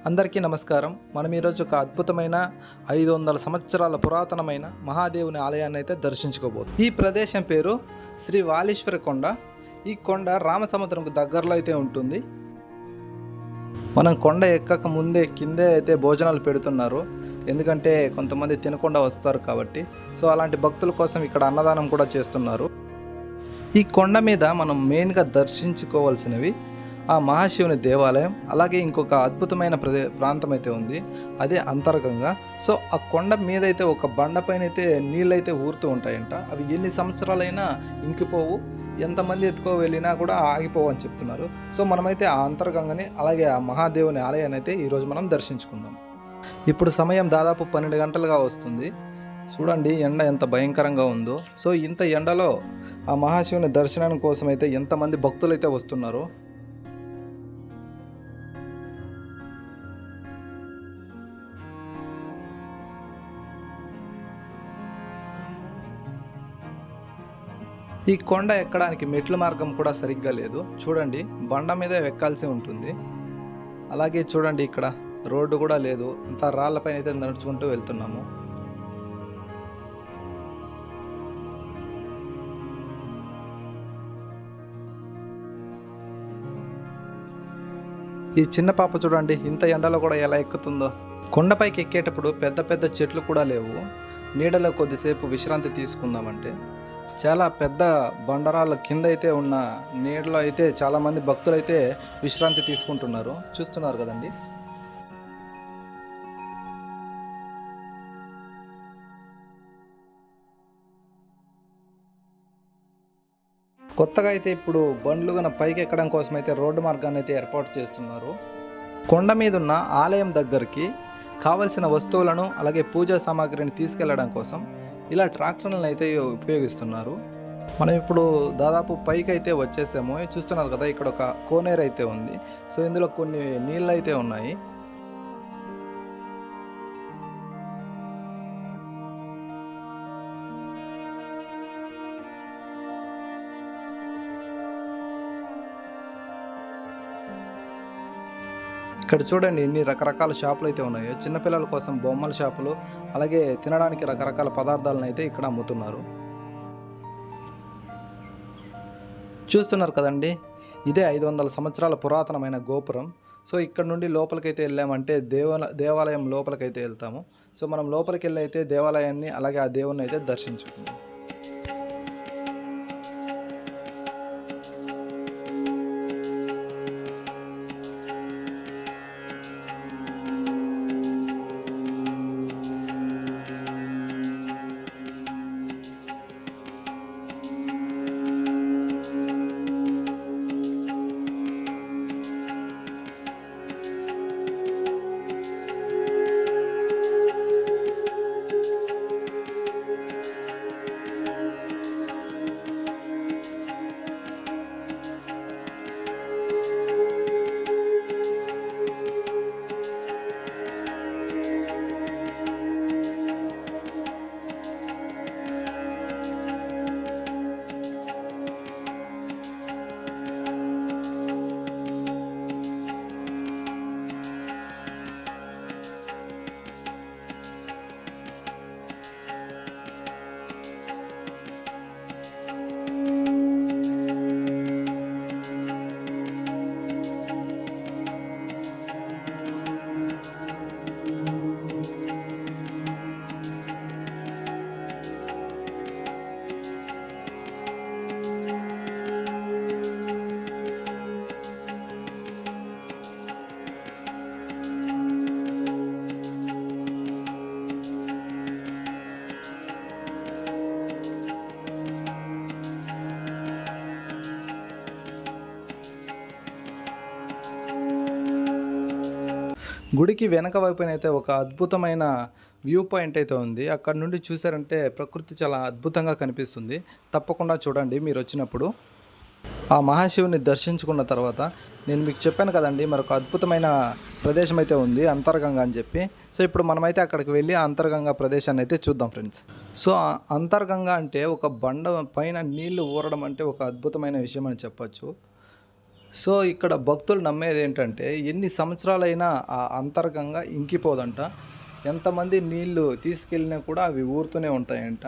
అందరికీ నమస్కారం. మనం ఈరోజు ఒక అద్భుతమైన 500 సంవత్సరాల పురాతనమైన మహాదేవుని ఆలయాన్ని అయితే దర్శించుకోబోదు. ఈ ప్రదేశం పేరు శ్రీ వాలీశ్వర కొండ. ఈ కొండ రామసముద్రంకు దగ్గరలో అయితే ఉంటుంది. మనం కొండ ఎక్కక ముందే కిందే అయితే భోజనాలు పెడుతున్నారు. ఎందుకంటే కొంతమంది తినకుండా వస్తారు కాబట్టి. సో అలాంటి భక్తుల కోసం ఇక్కడ అన్నదానం కూడా చేస్తున్నారు. ఈ కొండ మీద మనం మెయిన్గా దర్శించుకోవాల్సినవి ఆ మహాశివుని దేవాలయం, అలాగే ఇంకొక అద్భుతమైన ప్రాంతం అయితే ఉంది, అదే అంతర్గంగా. సో ఆ కొండ మీద అయితే ఒక బండపైన అయితే నీళ్ళైతే ఊరుతూ ఉంటాయంట. అవి ఎన్ని సంవత్సరాలైనా ఇంకిపోవు, ఎంతమంది ఎత్తుకో వెళ్ళినా కూడా ఆగిపోవు అని చెప్తున్నారు. సో మనమైతే ఆ అంతర్గంగని అలాగే ఆ మహాదేవుని ఆలయాన్ని అయితే ఈరోజు మనం దర్శించుకుందాం. ఇప్పుడు సమయం దాదాపు 12 గంటలుగా వస్తుంది. చూడండి ఎండ ఎంత భయంకరంగా ఉందో. సో ఇంత ఎండలో ఆ మహాశివుని దర్శనం కోసం అయితే ఎంతమంది భక్తులు అయితే వస్తున్నారో. ఈ కొండ ఎక్కడానికి మెట్ల మార్గం కూడా సరిగ్గా లేదు. చూడండి బండ మీద ఎక్కాల్సి ఉంటుంది. అలాగే చూడండి ఇక్కడ రోడ్డు కూడా లేదు, అంతా రాళ్లపైన అయితే నడుచుకుంటూ వెళ్తున్నాము. ఈ చిన్న పాప చూడండి ఇంత ఎండలో కూడా ఎలా ఎక్కుతుందో. కొండపైకి ఎక్కేటప్పుడు పెద్ద పెద్ద చెట్లు కూడా లేవు. నీడలో కొద్దిసేపు విశ్రాంతి తీసుకుందామంటే చాలా పెద్ద బండరాళ్ళ కింద అయితే ఉన్న నీడలో అయితే చాలామంది భక్తులు అయితే విశ్రాంతి తీసుకుంటున్నారు. చూస్తున్నారు కదండి. కొత్తగా అయితే ఇప్పుడు బండ్లు గన పైకి ఎక్కడం కోసం అయితే రోడ్డు మార్గాన్ని అయితే ఏర్పాటు చేస్తున్నారు. కొండ మీద ఉన్న ఆలయం దగ్గరికి కావలసిన వస్తువులను అలాగే పూజా సామాగ్రిని తీసుకెళ్లడం కోసం ఇలా ట్రాక్టర్లను అయితే ఉపయోగిస్తున్నారు. మనం ఇప్పుడు దాదాపు పైకి అయితే వచ్చేసాము. చూస్తున్నారు కదా, ఇక్కడ ఒక కోనేరు అయితే ఉంది. సో ఇందులో కొన్ని నీళ్ళు అయితే ఉన్నాయి. ఇక్కడ చూడండి ఎన్ని రకరకాల షాపులు అయితే ఉన్నాయో. చిన్నపిల్లల కోసం బొమ్మల షాపులు, అలాగే తినడానికి రకరకాల పదార్థాలను అయితే ఇక్కడ అమ్ముతున్నారు. చూస్తున్నారు కదండి, ఇదే 500 సంవత్సరాల పురాతనమైన గోపురం. సో ఇక్కడ నుండి లోపలికైతే వెళ్ళామంటే దేవాలయం లోపలికైతే వెళ్తాము. సో మనం లోపలికి వెళ్ళి అయితే దేవాలయాన్ని అలాగే ఆ దేవుని అయితే దర్శించుకుందాం. గుడికి వెనక వైపున అయితే ఒక అద్భుతమైన వ్యూ పాయింట్ అయితే ఉంది. అక్కడ నుండి చూసారంటే ప్రకృతి చాలా అద్భుతంగా కనిపిస్తుంది. తప్పకుండా చూడండి మీరు వచ్చినప్పుడు. ఆ మహాశివుని దర్శించుకున్న తర్వాత నేను మీకు చెప్పాను కదండి, మరొక అద్భుతమైన ప్రదేశం అయితే ఉంది అంతర్గంగా అని చెప్పి. సో ఇప్పుడు మనమైతే అక్కడికి వెళ్ళి ఆ అంతర్గంగా ప్రదేశాన్ని అయితే చూద్దాం ఫ్రెండ్స్. సో అంతర్గంగా అంటే ఒక బండ పైన నీళ్లు ఊరడం అంటే ఒక అద్భుతమైన విషయం అని చెప్పచ్చు. సో ఇక్కడ భక్తులు నమ్మేది ఏంటంటే ఎన్ని సంవత్సరాలైనా ఆ అంతర్గంగా ఇంకిపోదంట. ఎంతమంది నీళ్లు తీసుకెళ్ళినా కూడా అవి ఊరుతూనే ఉంటాయంట.